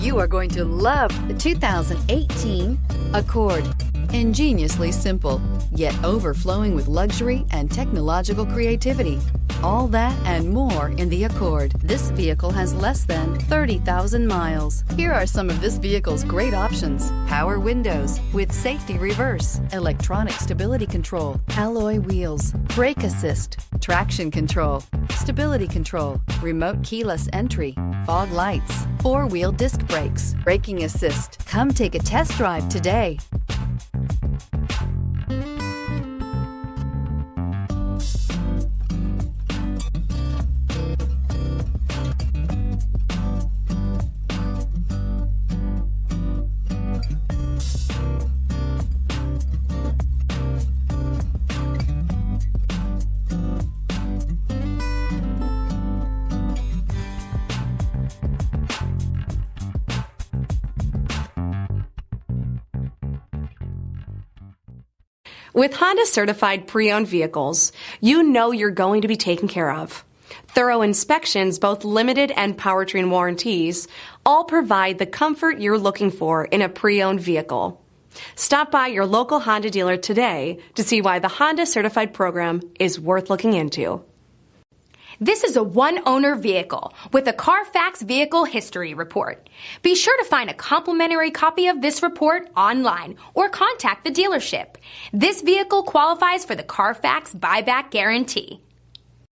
You are going to love the 2018 Accord. Ingeniously simple, yet overflowing with luxury and technological creativity. All that and more in the Accord. This vehicle has less than 30,000 miles. Here are some of this vehicle's great options: power windows with safety reverse, electronic stability control, alloy wheels, brake assist, traction control, stability control, remote keyless entry, fog lights, four-wheel disc brakes, braking assist. Come take a test drive today. With Honda certified pre-owned vehicles, you know you're going to be taken care of. Thorough inspections, both limited and powertrain warranties, all provide the comfort you're looking for in a pre-owned vehicle. Stop by your local Honda dealer today to see why the Honda certified program is worth looking into. This is a one-owner vehicle with a Carfax Vehicle History Report. Be sure to find a complimentary copy of this report online or contact the dealership. This vehicle qualifies for the Carfax Buyback Guarantee.